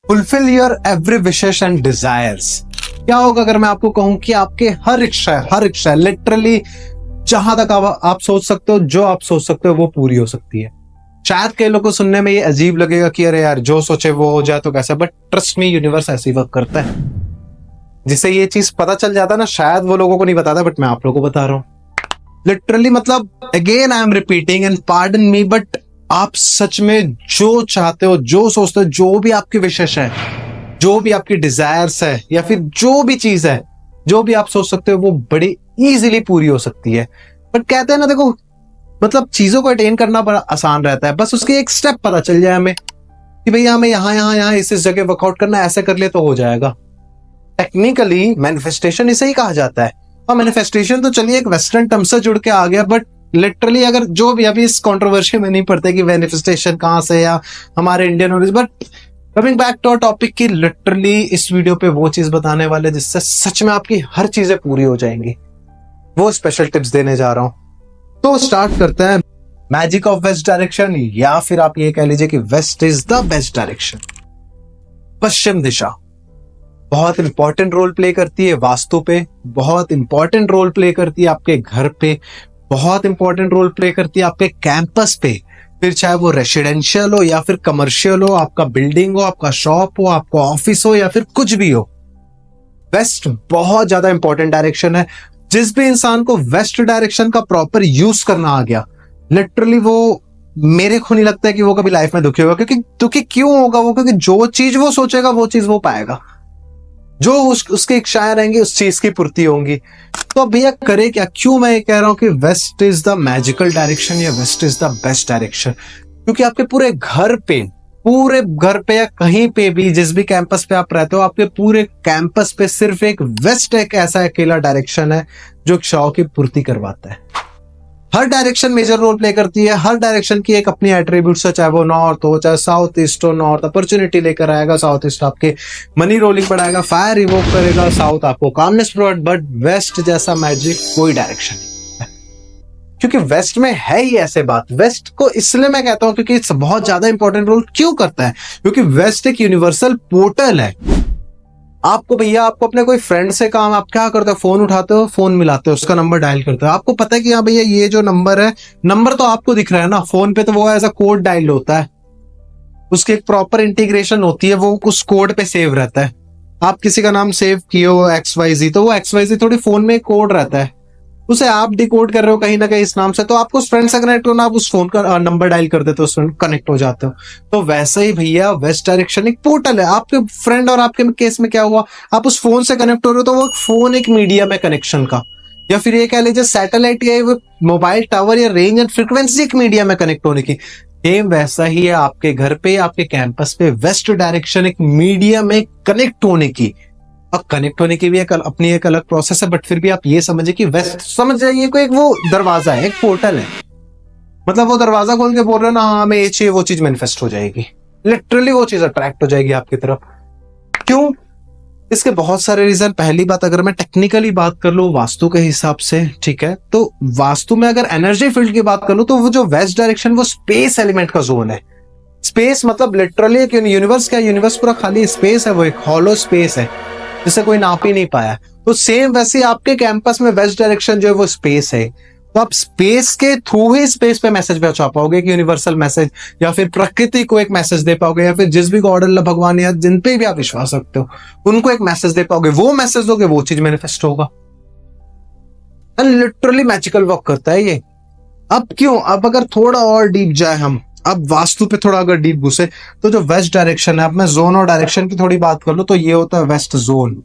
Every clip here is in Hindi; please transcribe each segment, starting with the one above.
Fulfil your every wishes and desires. क्या होगा अगर मैं आपको कहूं कि आपके हर इच्छा लिटरली जहां तक आप सोच सकते हो, जो आप सोच सकते हो वो पूरी हो सकती है। शायद कई लोगों को सुनने में ये अजीब लगेगा कि अरे यार जो सोचे वो हो जाए तो कैसा, बट ट्रस्ट मी यूनिवर्स ऐसे ही वर्क करता है। जिसे ये चीज पता चल जाता है ना, शायद वो लोगों को नहीं बताता, बट मैं आप लोगों को बता रहा हूं। लिटरली मतलब again I am repeating and pardon me, but आप सच में जो चाहते हो, जो सोचते हो, जो भी आपकी विशेष है, जो भी आपकी डिजायर्स है, या फिर जो भी चीज है, जो भी आप सोच सकते हो वो बड़ी इजीली पूरी हो सकती है। बट कहते हैं ना, देखो मतलब चीजों को अटेन करना बड़ा आसान रहता है, बस उसके एक स्टेप पता चल जाए हमें कि भैया हमें यहाँ इस जगह वर्कआउट करना, ऐसे कर ले तो हो जाएगा। टेक्निकली मैनिफेस्टेशन इसे ही कहा जाता है। और मैनिफेस्टेशन तो चलिए एक वेस्टर्न टर्म से जुड़ के आ गया, बट लिटरली अगर जो भी अभी इस कंट्रोवर्सी में नहीं पड़ते कि मैनिफेस्टेशन कहां से या हमारे Indian origin, but coming back to topic की लिटरली इस वीडियो पे वो चीज बताने वाले जिससे सच में आपकी हर चीजें पूरी हो जाएंगी, वो स्पेशल टिप्स देने जा रहा हूं। तो स्टार्ट करते हैं। मैजिक ऑफ वेस्ट डायरेक्शन, या फिर आप ये कह लीजिए कि west is the best direction. पश्चिम दिशा बहुत इंपॉर्टेंट रोल प्ले करती है वास्तु पे, बहुत इंपॉर्टेंट रोल प्ले करती है आपके घर पे, बहुत इंपॉर्टेंट रोल प्ले करती है आपके कैंपस पे, फिर चाहे वो रेसिडेंशियल हो या फिर कमर्शियल हो, आपका बिल्डिंग हो, आपका शॉप हो, आपका ऑफिस हो, या फिर कुछ भी हो। वेस्ट बहुत ज्यादा इंपॉर्टेंट डायरेक्शन है। जिस भी इंसान को वेस्ट डायरेक्शन का प्रॉपर यूज करना आ गया, लिटरली वो, मेरे को नहीं लगता है कि वो कभी लाइफ में दुखी होगा। क्योंकि दुखी क्यों होगा वो? क्योंकि जो चीज वो सोचेगा वो चीज वो पाएगा, जो उसकी इच्छाएं रहेंगी उस चीज की पूर्ति होंगी। तो भैया करे क्या? क्यों मैं ये कह रहा हूं कि west is the magical direction या west is the best direction? क्योंकि आपके पूरे घर पे या कहीं पे भी, जिस भी कैंपस पे आप रहते हो, आपके पूरे कैंपस पे सिर्फ एक वेस्ट एक ऐसा अकेला डायरेक्शन है जो इच्छाओं की पूर्ति करवाता है। हर डायरेक्शन मेजर रोल प्ले करती है, हर डायरेक्शन की एक अपनी एट्रीब्यूट्स है, चाहे वो नॉर्थ हो, चाहे साउथ ईस्ट हो। नॉर्थ अपॉर्चुनिटी लेकर आएगा, साउथ ईस्ट आपके मनी रोलिंग बढ़ाएगा, फायर रिवोक करेगा, साउथ आपको कामनेस प्रोवाइड। बट वेस्ट जैसा मैजिक कोई डायरेक्शन नहीं है, क्योंकि वेस्ट में है ही ऐसे बात। वेस्ट को इसलिए मैं कहता हूं क्योंकि बहुत ज्यादा इंपॉर्टेंट रोल क्यों करता है, क्योंकि वेस्ट एक यूनिवर्सल पोर्टल है। आपको भैया, आपको अपने कोई फ्रेंड से काम, आप क्या करते हो? फोन उठाते हो, फोन मिलाते हो, उसका नंबर डायल करते हो। आपको पता है कि हाँ भैया ये जो नंबर है, नंबर तो आपको दिख रहा है ना फोन पे, तो वो एज अ कोड डायल होता है, उसकी एक प्रॉपर इंटीग्रेशन होती है, वो उस कोड पे सेव रहता है। आप किसी का नाम सेव किए हो XYZ, तो वो XYZ थोड़ी फोन में कोड रहता है, उसे आप डिकोड कर रहे हो कहीं ना कहीं इस नाम से, तो आपको उस फ्रेंड से कनेक्ट होना, आप उस फोन का नंबर डायल कर देते हो, उस फ्रेंड कनेक्ट हो जाते हो। तो वैसे ही भैया वेस्ट डायरेक्शन एक पोर्टल है। आपके फ्रेंड और आपके केस में क्या हुआ, आप उस फोन से कनेक्ट हो रहे हो, तो वो फोन एक मीडियम है कनेक्शन का, या फिर ये कह लीजिए सैटेलाइट या मोबाइल टावर या रेंज एंड फ्रिक्वेंसी एक मीडियम है कनेक्ट होने की। सेम वैसा ही है आपके घर पे, आपके कैंपस पे वेस्ट डायरेक्शन एक मीडियम है कनेक्ट होने की। अब कनेक्ट होने की भी अपनी एक अलग प्रोसेस है, बट फिर भी आप ये समझिए कि वेस्ट, समझ जाइए कोई एक वो दरवाजा है, एक पोर्टल है। मतलब वो दरवाजा खोल के बोल रहे हो ना, हाँ हमें ये चाहिए, वो चीज मैनिफेस्ट हो जाएगी, लिटरली वो चीज अट्रैक्ट हो जाएगी आपकी तरफ। क्यों? इसके बहुत सारे रीजन। पहली बात, अगर मैं टेक्निकली बात कर लूं वास्तु के हिसाब से, ठीक है, तो वास्तु में अगर एनर्जी फील्ड की बात कर लूं, तो वो जो वेस्ट डायरेक्शन वो स्पेस एलिमेंट का जोन है। स्पेस मतलब लिटरली यूनिवर्स, क्या यूनिवर्स पूरा खाली स्पेस है, वो एक हॉलो स्पेस है जिसे कोई नाप ही नहीं पाया। तो सेम वैसे आपके कैंपस में वेस्ट डायरेक्शन जो है वो स्पेस है। तो आप स्पेस के थ्रू ही स्पेस पे मैसेज पहुंचा पाओगे, एक यूनिवर्सल मैसेज, या फिर प्रकृति को एक मैसेज दे पाओगे, या फिर जिस भी गॉड अल्लाह भगवान या जिन पे भी आप विश्वास रखते हो उनको एक मैसेज दे पाओगे। वो मैसेज दोगे, वो चीज मैनिफेस्ट होगा। लिटरली मैजिकल वर्क करता है ये। अब क्यों? अब अगर थोड़ा और डीप जाए हम, अब वास्तु पे थोड़ा अगर डीप घुसे, तो जो वेस्ट डायरेक्शन है, अब मैं जोन और डायरेक्शन की थोड़ी बात कर लूं, तो ये होता है वेस्ट जोन।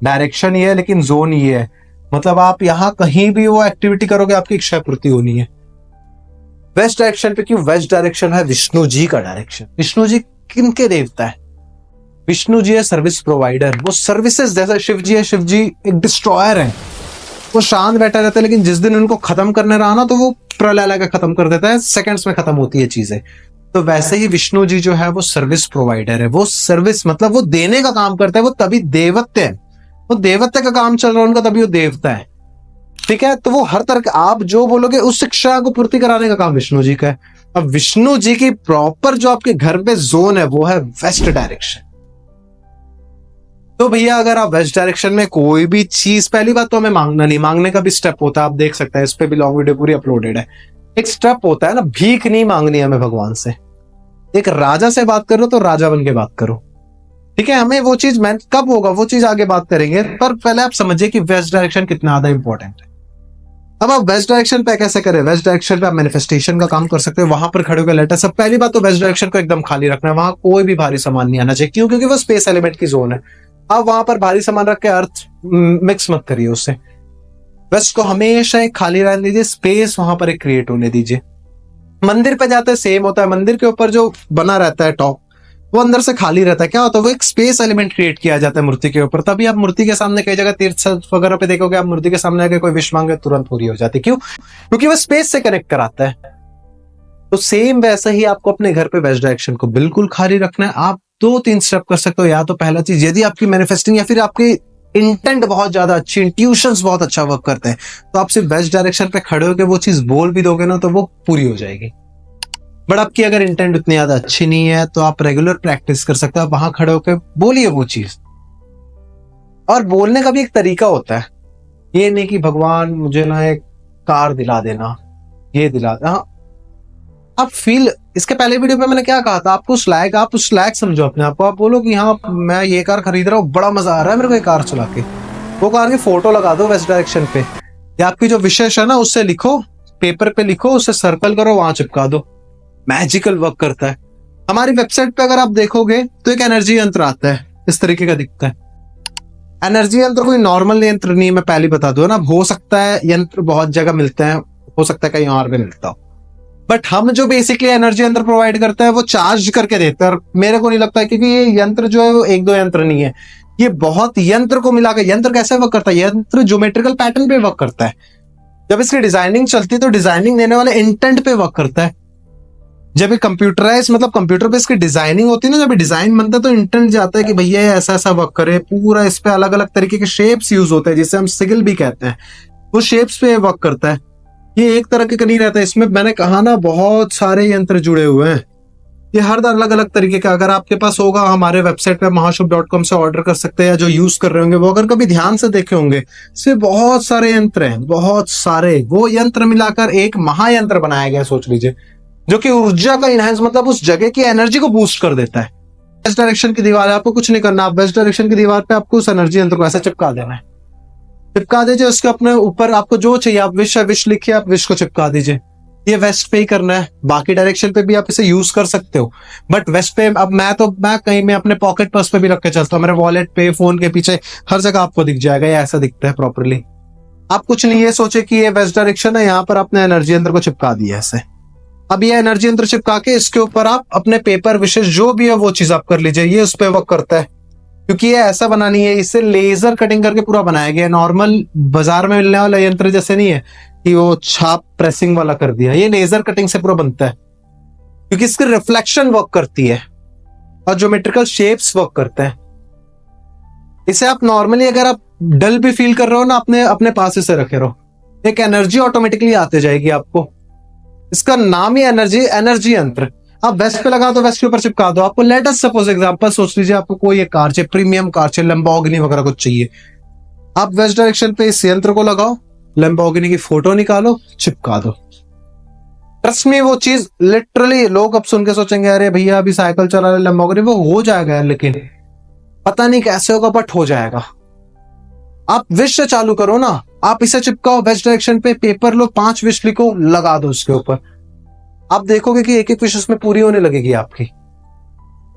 डायरेक्शन ये है लेकिन जोन ये है, मतलब आप यहां कहीं भी वो एक्टिविटी करोगे आपकी इच्छा पूर्ति होनी है। वेस्ट डायरेक्शन पे क्यों? वेस्ट डायरेक्शन है विष्णु जी का डायरेक्शन। विष्णु जी किनके देवता है? विष्णु जी है सर्विस प्रोवाइडर, वो सर्विसेज, जैसा शिव जी है, शिव जी एक डिस्ट्रॉयर है, वो शांत बैठा रहता है, लेकिन जिस दिन उनको खत्म करने रहा ना, तो वो प्रलय लगा खत्म कर देता है, सेकंड्स में खत्म होती है चीजें। तो वैसे ही विष्णु जी जो है वो सर्विस प्रोवाइडर है। वो सर्विस मतलब वो देने का काम करता है, वो तभी देवत्व है, वो देवत्व का काम चल रहा है उनका, तभी वो देवता है। ठीक है, तो वो हर तरह का आप जो बोलोगे उस शिक्षा को पूर्ति कराने का काम विष्णु जी का है। अब विष्णु जी की प्रॉपर जो आपके घर पे जोन है वो है वेस्ट डायरेक्शन। तो भैया अगर आप वेस्ट डायरेक्शन में कोई भी चीज, पहली बात तो हमें मांगना नहीं, मांगने का भी स्टेप होता है, आप देख सकते हैं इस पे भी लॉन्ग वीडियो पूरी अपलोडेड है। एक स्टेप होता है ना, भीख नहीं मांगनी हमें भगवान से। एक राजा से बात करो तो राजा बन के बात करो, ठीक है। हमें वो चीज मैं कब होगा वो चीज आगे बात करेंगे, पर पहले आप समझिए कि वेस्ट डायरेक्शन कितना ज्यादा इंपॉर्टेंट है। अब आप वेस्ट डायरेक्शन पे कैसे करें? वेस्ट डायरेक्शन पे आप मैनिफेस्टेशन का काम कर सकते हो, वहां पर खड़े होकर लेटर। सब पहली बात तो वेस्ट डायरेक्शन को एकदम खाली रखना है, वहां कोई भी भारी सामान नहीं आना चाहिए। क्यों? क्योंकि वो स्पेस एलिमेंट की जोन है। आप वहां पर भारी सामान रख के अर्थ मिक्स मत करिए उससे। वेस्ट को हमेशा एक खाली रहने दीजिए, स्पेस वहां पर एक क्रिएट होने दीजिए। मंदिर पे जाते हैं सेम होता है, मंदिर के ऊपर जो बना रहता है टॉप, वो अंदर से खाली रहता है। क्या होता है? वो एक स्पेस एलिमेंट क्रिएट किया जाता है मूर्ति के ऊपर। तभी आप मूर्ति के सामने कई जगह तीर्थ वगैरह पे देखोगे, आप मूर्ति के सामने आके कोई विश मांगे तुरंत पूरी हो जाती है। क्यों? क्योंकि वो स्पेस से कनेक्ट कराता है। तो सेम वैसा ही आपको अपने घर पे वेस्ट डायरेक्शन को बिल्कुल खाली रखना है। आप 2-3 स्टेप कर सकते हो। या तो पहला चीज, यदि आपकी मैनिफेस्टिंग या फिर आपकी इंटेंट बहुत ज्यादा अच्छी, इंट्यूशंस बहुत अच्छा वर्क करते हैं, तो आप सिर्फ वेस्ट डायरेक्शन पे खड़े होकर वो चीज बोल भी दोगे ना, तो वो पूरी हो जाएगी। बट आपकी अगर इंटेंट उतनी ज्यादा अच्छी नहीं है, तो आप रेगुलर प्रैक्टिस कर सकते हो। आप वहां खड़े होकर बोलिए वो चीज। और बोलने का भी एक तरीका होता है, ये नहीं कि भगवान मुझे ना एक कार दिला देना, ये दिला देना। हाँ, आप फील, इसके पहले वीडियो पे मैंने क्या कहा था, आपको स्लैग, आप उस स्लैग समझो अपने आप को। आप बोलो कि हाँ मैं ये कार खरीद रहा हूँ, बड़ा मजा आ रहा है मेरे को ये कार चला के। वो कार की फोटो लगा दो वेस्ट डायरेक्शन पे, या आपकी जो विशेष है ना उससे लिखो, पेपर पे लिखो, उससे सर्कल करो, वहां चिपका दो। मैजिकल वर्क करता है। हमारी वेबसाइट पे अगर आप देखोगे तो एक एनर्जी यंत्र आता है, इस तरीके का दिखता है। एनर्जी यंत्र कोई नॉर्मल यंत्र नहीं है, मैं पहले बता दूं ना। हो सकता है यंत्र बहुत जगह मिलते हैं, हो सकता है कहीं और भी मिलता हो, बट हम जो बेसिकली एनर्जी यंत्र प्रोवाइड करते हैं वो चार्ज करके देते हैं। और मेरे को नहीं लगता है, क्योंकि ये यंत्र जो है वो 1-2 यंत्र नहीं है, ये बहुत यंत्र को मिला के। यंत्र कैसे वर्क करता है? यंत्र ज्योमेट्रिकल पैटर्न पे वर्क करता है। जब इसकी डिजाइनिंग चलती है तो डिजाइनिंग देने वाले इंटेंट पे वर्क करता है। जब ये कंप्यूटराइज, मतलब कंप्यूटर पे इसकी डिजाइनिंग होती है ना, जब डिजाइन बनता है तो इंटेंट जाता है कि भैया ये ऐसा ऐसा वर्क करे पूरा। इस पे अलग अलग तरीके के शेप्स यूज होते हैं, जिसे हम सिगल भी कहते हैं। वो शेप्स पे वर्क करता है। ये एक तरह का नहीं रहता है। इसमें मैंने कहा ना बहुत सारे यंत्र जुड़े हुए हैं, ये हर अलग अलग तरीके का। अगर आपके पास होगा, हमारे वेबसाइट पे mahashubh.com से ऑर्डर कर सकते हैं, या जो यूज कर रहे होंगे वो अगर कभी ध्यान से देखे होंगे, इसमें बहुत सारे यंत्र हैं, बहुत सारे। वो यंत्र मिलाकर एक महायंत्र बनाया गया, सोच लीजिए, जो कि ऊर्जा का इनहेंस, मतलब उस जगह की एनर्जी को बूस्ट कर देता है। वेस्ट डायरेक्शन की दीवार है, आपको कुछ नहीं करना। आप वेस्ट डायरेक्शन की दीवार पे आपको उस एनर्जी यंत्र को ऐसे चिपका देना है। चिपका दीजिए उसके अपने ऊपर, आपको जो चाहिए आप विश लिखिए, आप विश को चिपका दीजिए। ये वेस्ट पे ही करना है, बाकी डायरेक्शन पे भी आप इसे यूज कर सकते हो, बट वेस्ट पे। अब मैं कहीं में अपने पॉकेट पर्स पे भी रख के चलता हूँ, मेरे वॉलेट पे, फोन के पीछे, हर जगह आपको दिख जाएगा। ये ऐसा दिखता है प्रॉपरली। आप कुछ नहीं ये सोचे कि ये वेस्ट डायरेक्शन है, यहाँ पर आपने एनर्जी यंत्र को चिपका दिया ऐसे। अब ये एनर्जी यंत्र चिपका के इसके ऊपर आप अपने पेपर विशेष जो भी है वो चीज आप कर लीजिए। ये उस पर वर्क करता है, क्योंकि ये ऐसा बना नहीं है, इसे लेजर कटिंग करके पूरा बनाया गया। नॉर्मल बाजार में मिलने वाला यंत्र जैसे नहीं है कि वो छाप प्रेसिंग वाला कर दिया। ये लेजर कटिंग से पूरा बनता है, क्योंकि इसकी रिफ्लेक्शन वर्क करती है और ज्योमेट्रिकल शेप्स वर्क करते हैं। इसे आप नॉर्मली अगर आप डल भी फील कर रहे हो ना, अपने पास इसे रखे रहो, एक एनर्जी ऑटोमेटिकली आते जाएगी आपको। इसका नाम ही एनर्जी यंत्र। आप वेस्ट पे लगा दो, वेस्ट के ऊपर चिपका दो। आपको लेट अस सपोज एग्जांपल सोच लीजिए, आपको कोई एक कार चाहिए, प्रीमियम कार चाहिए, लैम्बोर्गिनी वगैरह कुछ चाहिए। आप वेस्ट डायरेक्शन पे इस यंत्र को लगाओ, लैम्बोर्गिनी की फोटो निकालो, चिपका दो। ट्रस्ट में वो चीज लिटरली, लोग अब सुन के सोचेंगे अरे भैया अभी साइकिल चला रहे लैम्बोर्गिनी, वो हो जाएगा यार, लेकिन पता नहीं कैसे होगा, बट हो जाएगा। आप विश से चालू करो ना, आप इसे चिपकाओ वेस्ट डायरेक्शन पे, पेपर लो, 5 विश लिखो, लगा दो उसके ऊपर। आप देखोगे कि एक एक विश उसमें पूरी होने लगेगी आपकी।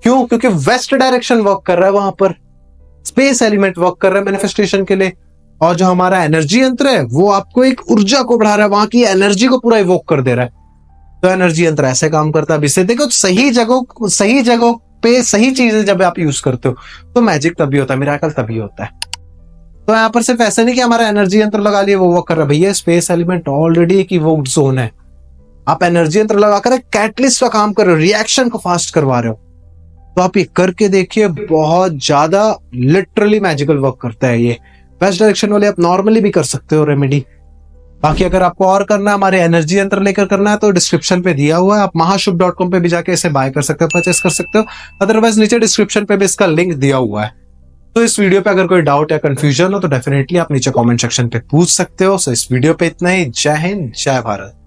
क्यों? क्योंकि वेस्ट डायरेक्शन वर्क कर रहा है, वहां पर स्पेस एलिमेंट वर्क कर रहा है मैनिफेस्टेशन के लिए। और जो हमारा एनर्जी यंत्र है वो आपको एक ऊर्जा को बढ़ा रहा है, वहां की एनर्जी को पूरा इवोक कर दे रहा है। तो एनर्जी यंत्र ऐसे काम करता है। अब इसे देखो, सही जगह पे सही चीजें जब आप यूज करते हो तो मैजिक तभी होता है, मिरेकल तभी होता है। तो यहाँ पर सिर्फ ऐसा नहीं कि हमारा एनर्जी यंत्र लगा लिए वो वर्क कर रहा है, भैया स्पेस एलिमेंट ऑलरेडी एक इवोक्ड जोन है। आप एनर्जी यंत्र लगाकर एक कैटलिस्ट का काम कर रहे हो, रिएक्शन को फास्ट करवा रहे हो। तो आप ये करके देखिए, बहुत ज्यादा लिटरली मैजिकल वर्क करता है ये। वेस्ट डायरेक्शन वाले आप नॉर्मली भी कर सकते हो रेमेडी। बाकी अगर आपको और करना है, हमारे एनर्जी यंत्र लेकर करना है, तो डिस्क्रिप्शन पे दिया हुआ है, आप mahashubh.com पे भी जाके इसे बाय कर सकते हो, परचेस कर सकते हो। अदरवाइज नीचे डिस्क्रिप्शन पे भी इसका लिंक दिया हुआ है। तो इस वीडियो पे अगर कोई डाउट या कंफ्यूजन हो तो डेफिनेटली आप नीचे कमेंट सेक्शन पे पूछ सकते हो। सो इस वीडियो पे इतना ही। जय हिंद, जय भारत।